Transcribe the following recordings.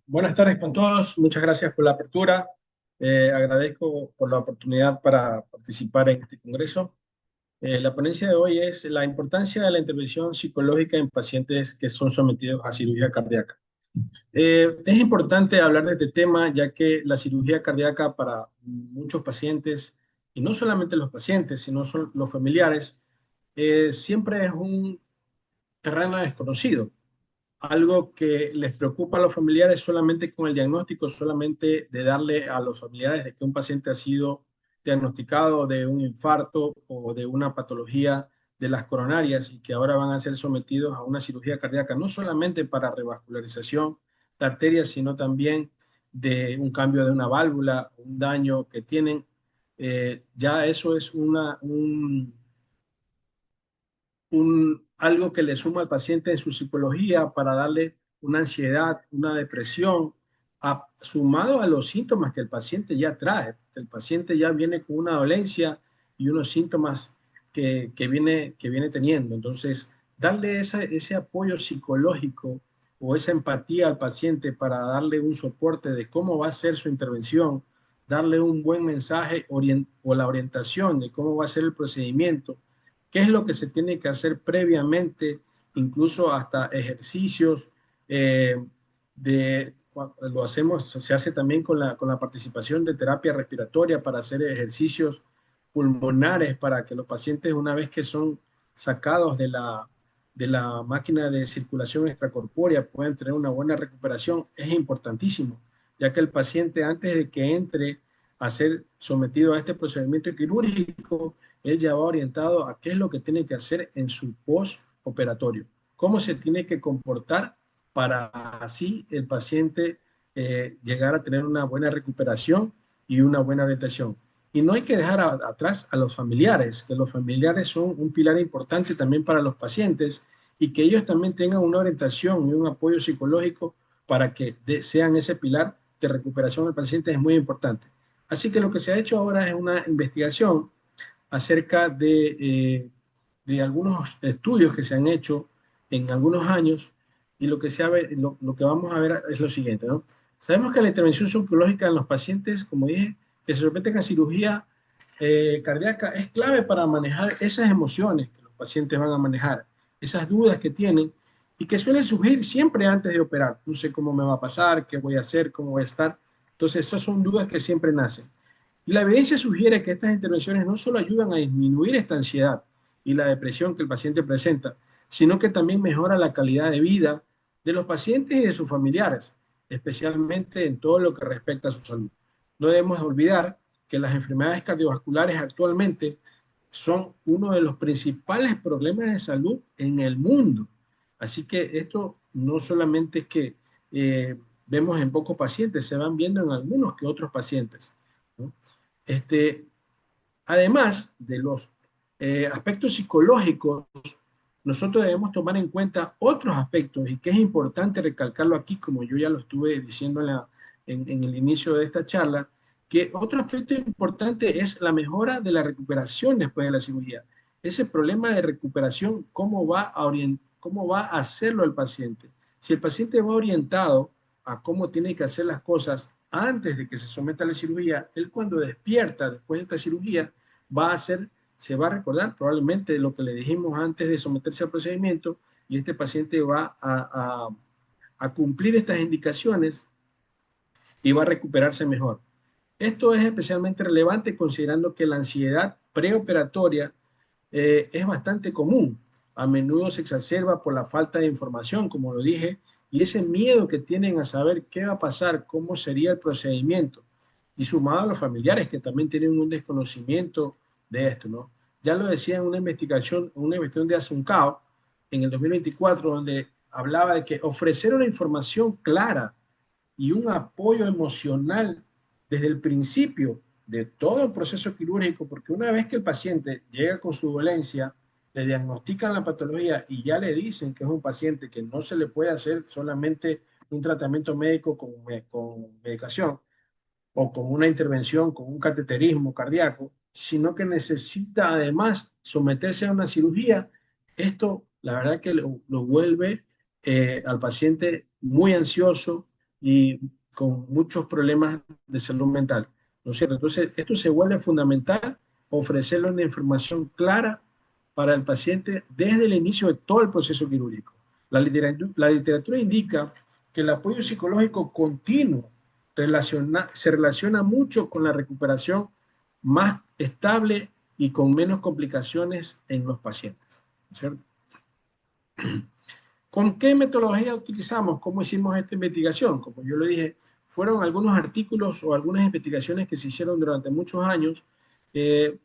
Buenas tardes con todos. Muchas gracias por la apertura. Agradezco por la oportunidad para participar en este congreso. La ponencia de hoy es la importancia de la intervención psicológica en pacientes que son sometidos a cirugía cardíaca. Es importante hablar de este tema ya que la cirugía cardíaca para muchos pacientes, y no solamente los pacientes, sino son los familiares, siempre es un terreno desconocido, algo que les preocupa a los familiares solamente con el diagnóstico, solamente de darle a los familiares de que un paciente ha sido diagnosticado de un infarto o de una patología de las coronarias y que ahora van a ser sometidos a una cirugía cardíaca, no solamente para revascularización de arterias, sino también de un cambio de una válvula, un daño que tienen. Ya eso es algo que le suma al paciente en su psicología para darle una ansiedad, una depresión, sumado a los síntomas que el paciente ya trae. El paciente ya viene con una dolencia y unos síntomas que viene teniendo. Entonces, darle ese apoyo psicológico o esa empatía al paciente para darle un soporte de cómo va a ser su intervención, darle un buen mensaje o la orientación de cómo va a ser el procedimiento, qué es lo que se tiene que hacer previamente, incluso hasta ejercicios eh, lo hacemos, se hace también con la participación de terapia respiratoria para hacer ejercicios pulmonares para que los pacientes, una vez que son sacados de la máquina de circulación extracorpórea, puedan tener una buena recuperación. Es importantísimo, ya que el paciente antes de que entre a ser sometido a este procedimiento quirúrgico, él ya va orientado a qué es lo que tiene que hacer en su postoperatorio, cómo se tiene que comportar para así el paciente llegar a tener una buena recuperación y una buena orientación. Y no hay que dejar atrás a los familiares, que los familiares son un pilar importante también para los pacientes y que ellos también tengan una orientación y un apoyo psicológico para que sean ese pilar de recuperación del paciente es muy importante. Así que lo que se ha hecho ahora es una investigación acerca de algunos estudios que se han hecho en algunos años y lo que vamos a ver es lo siguiente, ¿no? Sabemos que la intervención psicológica en los pacientes, como dije, que se someten a cirugía cardíaca es clave para manejar esas emociones que los pacientes van a manejar, esas dudas que tienen y que suelen surgir siempre antes de operar. No sé cómo me va a pasar, qué voy a hacer, cómo voy a estar. Entonces, esas son dudas que siempre nacen. Y la evidencia sugiere que estas intervenciones no solo ayudan a disminuir esta ansiedad y la depresión que el paciente presenta, sino que también mejora la calidad de vida de los pacientes y de sus familiares, especialmente en todo lo que respecta a su salud. No debemos olvidar que las enfermedades cardiovasculares actualmente son uno de los principales problemas de salud en el mundo. Así que esto no solamente es que vemos en pocos pacientes, se van viendo en algunos que otros pacientes, ¿no? Este, Además de los aspectos psicológicos, nosotros debemos tomar en cuenta otros aspectos y que es importante recalcarlo aquí, como yo ya lo estuve diciendo en el inicio de esta charla, que otro aspecto importante es la mejora de la recuperación después de la cirugía. Ese problema de recuperación, cómo va a hacerlo el paciente. Si el paciente va orientado a cómo tiene que hacer las cosas antes de que se someta a la cirugía, él cuando despierta después de esta cirugía va a hacer, se va a recordar probablemente lo que le dijimos antes de someterse al procedimiento y este paciente va a cumplir estas indicaciones y va a recuperarse mejor. Esto es especialmente relevante considerando que la ansiedad preoperatoria es bastante común. A menudo se exacerba por la falta de información, como lo dije, y ese miedo que tienen a saber qué va a pasar, cómo sería el procedimiento, y sumado a los familiares que también tienen un desconocimiento de esto, ¿no? Ya lo decía en una investigación de Asuncao en el 2024, donde hablaba de que ofrecer una información clara y un apoyo emocional desde el principio de todo el proceso quirúrgico, porque una vez que el paciente llega con su dolencia, le diagnostican la patología y ya le dicen que es un paciente que no se le puede hacer solamente un tratamiento médico con medicación o con una intervención con un cateterismo cardíaco, sino que necesita además someterse a una cirugía, esto la verdad que lo vuelve al paciente muy ansioso, y con muchos problemas de salud mental, ¿no es cierto? Entonces, esto se vuelve fundamental, ofrecerle una información clara para el paciente desde el inicio de todo el proceso quirúrgico. La literatura indica que el apoyo psicológico continuo se relaciona mucho con la recuperación más estable y con menos complicaciones en los pacientes, ¿cierto? ¿Con qué metodología utilizamos? ¿Cómo hicimos esta investigación? Como yo le dije, fueron algunos artículos o algunas investigaciones que se hicieron durante muchos años, eh,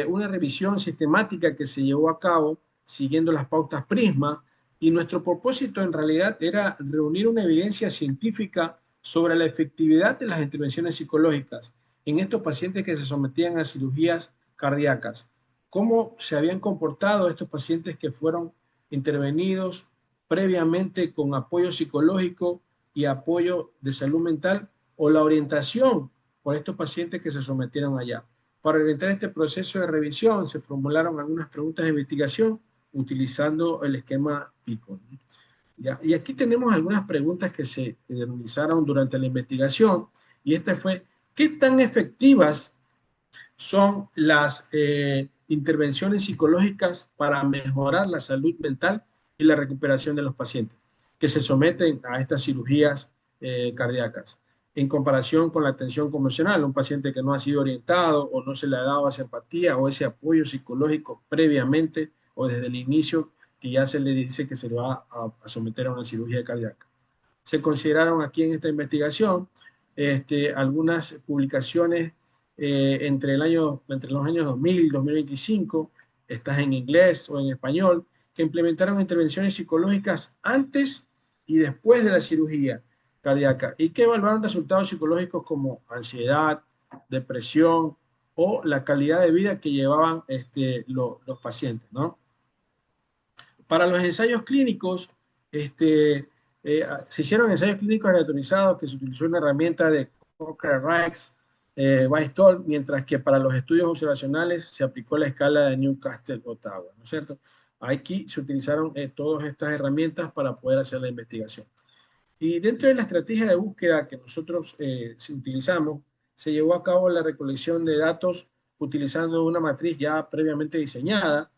una revisión sistemática que se llevó a cabo siguiendo las pautas Prisma, y nuestro propósito en realidad era reunir una evidencia científica sobre la efectividad de las intervenciones psicológicas en estos pacientes que se sometían a cirugías cardíacas. ¿Cómo se habían comportado estos pacientes que fueron intervenidos previamente con apoyo psicológico y apoyo de salud mental, o la orientación por estos pacientes que se sometieron allá? Para orientar este proceso de revisión se formularon algunas preguntas de investigación utilizando el esquema PICO. ¿Ya? Y aquí tenemos algunas preguntas que se realizaron durante la investigación, y esta fue: ¿qué tan efectivas son las intervenciones psicológicas para mejorar la salud mental y la recuperación de los pacientes que se someten a estas cirugías cardíacas, en comparación con la atención convencional? Un paciente que no ha sido orientado o no se le ha dado esa empatía o ese apoyo psicológico previamente o desde el inicio, que ya se le dice que se le va a someter a una cirugía cardíaca. Se consideraron aquí en esta investigación algunas publicaciones entre los años 2000 y 2025, estas en inglés o en español, que implementaron intervenciones psicológicas antes y después de la cirugía cardíaca y que evaluaron resultados psicológicos como ansiedad, depresión o la calidad de vida que llevaban los pacientes, ¿no? Para los ensayos clínicos, se hicieron ensayos clínicos aleatorizados que se utilizó una herramienta de Cochran-Reich, Weistol, mientras que para los estudios observacionales se aplicó la escala de Newcastle-Ottawa, ¿no es cierto? Aquí se utilizaron todas estas herramientas para poder hacer la investigación. Y dentro de la estrategia de búsqueda que nosotros utilizamos, se llevó a cabo la recolección de datos utilizando una matriz ya previamente diseñada.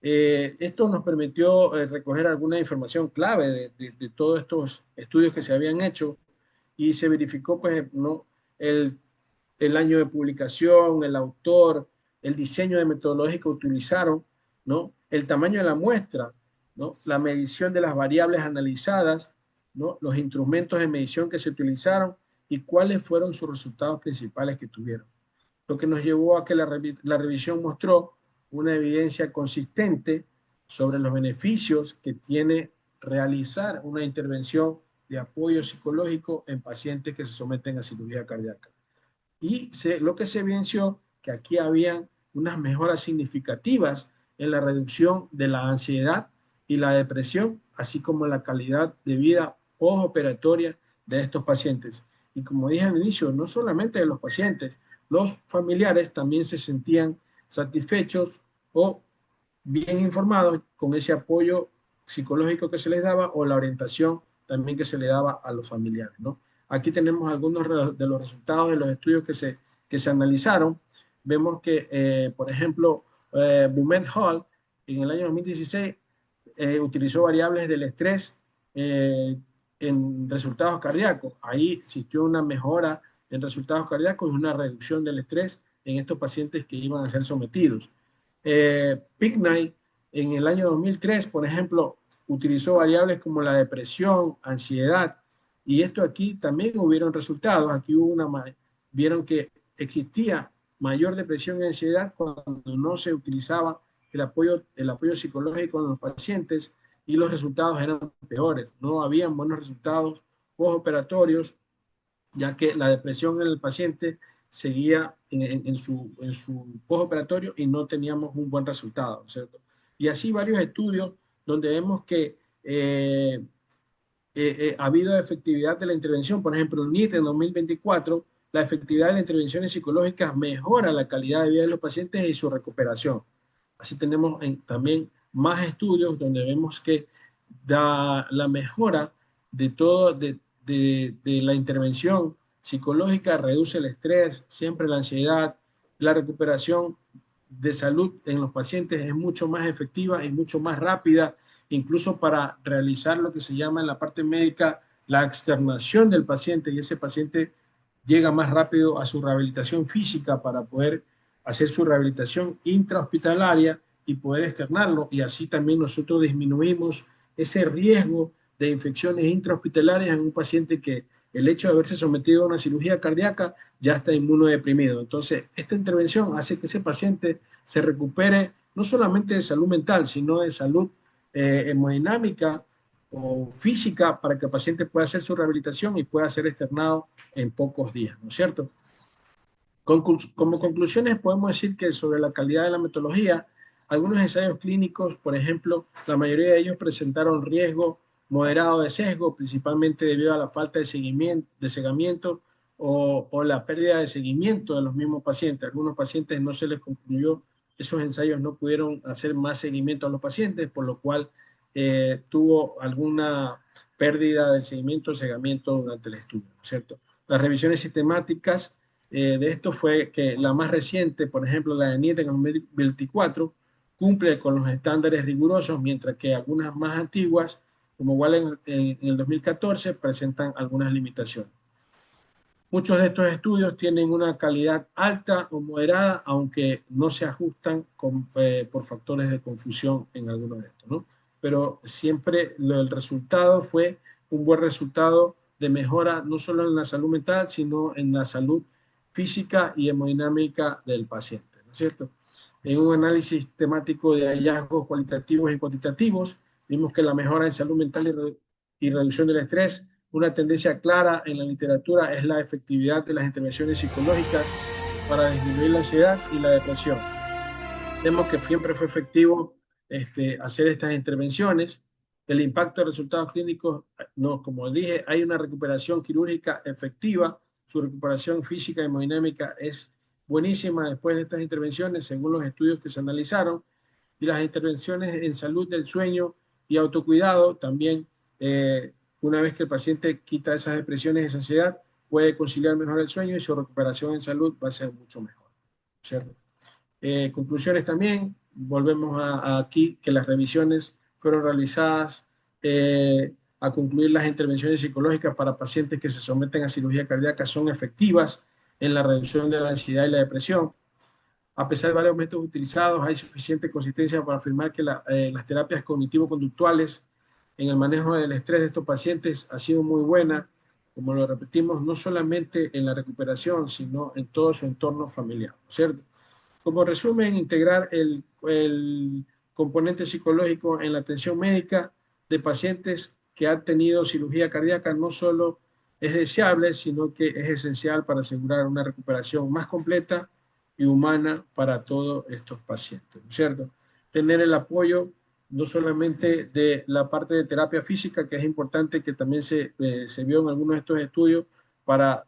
Esto nos permitió recoger alguna información clave de todos estos estudios que se habían hecho, y se verificó, pues, ¿no?, el, el año de publicación, el autor, el diseño de metodología que utilizaron, ¿no?, el tamaño de la muestra, ¿no?, la medición de las variables analizadas, ¿no?, los instrumentos de medición que se utilizaron y cuáles fueron sus resultados principales que tuvieron. Lo que nos llevó a que la revisión mostró una evidencia consistente sobre los beneficios que tiene realizar una intervención de apoyo psicológico en pacientes que se someten a cirugía cardíaca. Y lo que se evidenció que aquí habían unas mejoras significativas en la reducción de la ansiedad y la depresión, así como la calidad de vida postoperatoria de estos pacientes. Y como dije al inicio, no solamente de los pacientes, los familiares también se sentían satisfechos o bien informados con ese apoyo psicológico que se les daba, o la orientación también que se le daba a los familiares, ¿no? Aquí tenemos algunos de los resultados de los estudios que se analizaron. Vemos que, por ejemplo, Bumet Hall en el año 2016 utilizó variables del estrés en resultados cardíacos. Ahí existió una mejora en resultados cardíacos y una reducción del estrés en estos pacientes que iban a ser sometidos. Picknight en el año 2003, por ejemplo, utilizó variables como la depresión, ansiedad, y esto aquí también hubieron resultados. Aquí vieron que existía mayor depresión y ansiedad cuando no se utilizaba el apoyo psicológico en los pacientes, y los resultados eran peores. No habían buenos resultados postoperatorios, ya que la depresión en el paciente seguía en su postoperatorio y no teníamos un buen resultado, ¿cierto? Y así varios estudios donde vemos que ha habido efectividad de la intervención. Por ejemplo, en NIT en 2024, la efectividad de las intervenciones psicológicas mejora la calidad de vida de los pacientes y su recuperación. Así tenemos también más estudios donde vemos que da la mejora de de la intervención psicológica reduce el estrés, siempre la ansiedad, la recuperación de salud en los pacientes es mucho más efectiva y mucho más rápida, incluso para realizar lo que se llama en la parte médica la externación del paciente, y ese paciente llega más rápido a su rehabilitación física para poder hacer su rehabilitación intrahospitalaria y poder externarlo, y así también nosotros disminuimos ese riesgo de infecciones intrahospitalarias en un paciente que el hecho de haberse sometido a una cirugía cardíaca ya está inmunodeprimido. Entonces, esta intervención hace que ese paciente se recupere no solamente de salud mental, sino de salud hemodinámica o física, para que el paciente pueda hacer su rehabilitación y pueda ser externado en pocos días, ¿no es cierto? Como conclusiones podemos decir que sobre la calidad de la metodología, algunos ensayos clínicos, por ejemplo, la mayoría de ellos presentaron riesgo moderado de sesgo, principalmente debido a la falta de seguimiento, de cegamiento o la pérdida de seguimiento de los mismos pacientes. Algunos pacientes no se les concluyó, esos ensayos no pudieron hacer más seguimiento a los pacientes, por lo cual tuvo alguna pérdida del seguimiento o cegamiento durante el estudio, ¿no es cierto? Las revisiones sistemáticas de esto fue que la más reciente, por ejemplo, la de NIET en 2024, cumple con los estándares rigurosos, mientras que algunas más antiguas, como igual en el 2014, presentan algunas limitaciones. Muchos de estos estudios tienen una calidad alta o moderada, aunque no se ajustan por factores de confusión en algunos de estos, ¿no? Pero siempre el resultado fue un buen resultado de mejora, no solo en la salud mental, sino en la salud física y hemodinámica del paciente, ¿no es cierto? En un análisis temático de hallazgos cualitativos y cuantitativos, vimos que la mejora en salud mental y reducción del estrés, una tendencia clara en la literatura es la efectividad de las intervenciones psicológicas para disminuir la ansiedad y la depresión. Vemos que siempre fue efectivo hacer estas intervenciones. El impacto de resultados clínicos, no, como dije, hay una recuperación quirúrgica efectiva, su recuperación física y hemodinámica es buenísima después de estas intervenciones, según los estudios que se analizaron, y las intervenciones en salud del sueño y autocuidado también, una vez que el paciente quita esas depresiones y esa ansiedad, puede conciliar mejor el sueño y su recuperación en salud va a ser mucho mejor, ¿cierto? Conclusiones también, volvemos a aquí, que las revisiones fueron realizadas a concluir las intervenciones psicológicas para pacientes que se someten a cirugía cardíaca son efectivas en la reducción de la ansiedad y la depresión. A pesar de varios métodos utilizados, hay suficiente consistencia para afirmar que las terapias cognitivo-conductuales en el manejo del estrés de estos pacientes ha sido muy buena, como lo repetimos, no solamente en la recuperación, sino en todo su entorno familiar, ¿cierto? Como resumen, integrar el componente psicológico en la atención médica de pacientes que han tenido cirugía cardíaca no solo es deseable, sino que es esencial para asegurar una recuperación más completa y humana para todos estos pacientes, ¿no es cierto? Tener el apoyo no solamente de la parte de terapia física, que es importante, que también se vio en algunos de estos estudios para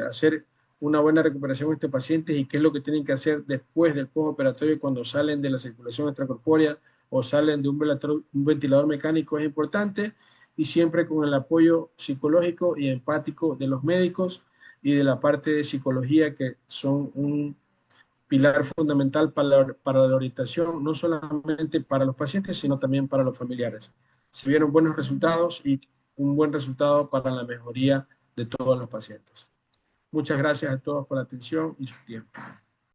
hacer una buena recuperación de este paciente y qué es lo que tienen que hacer después del postoperatorio cuando salen de la circulación extracorpórea o salen de un ventilador mecánico es importante, y siempre con el apoyo psicológico y empático de los médicos y de la parte de psicología, que son un pilar fundamental para la orientación, no solamente para los pacientes, sino también para los familiares. Se vieron buenos resultados y un buen resultado para la mejoría de todos los pacientes. Muchas gracias a todos por la atención y su tiempo.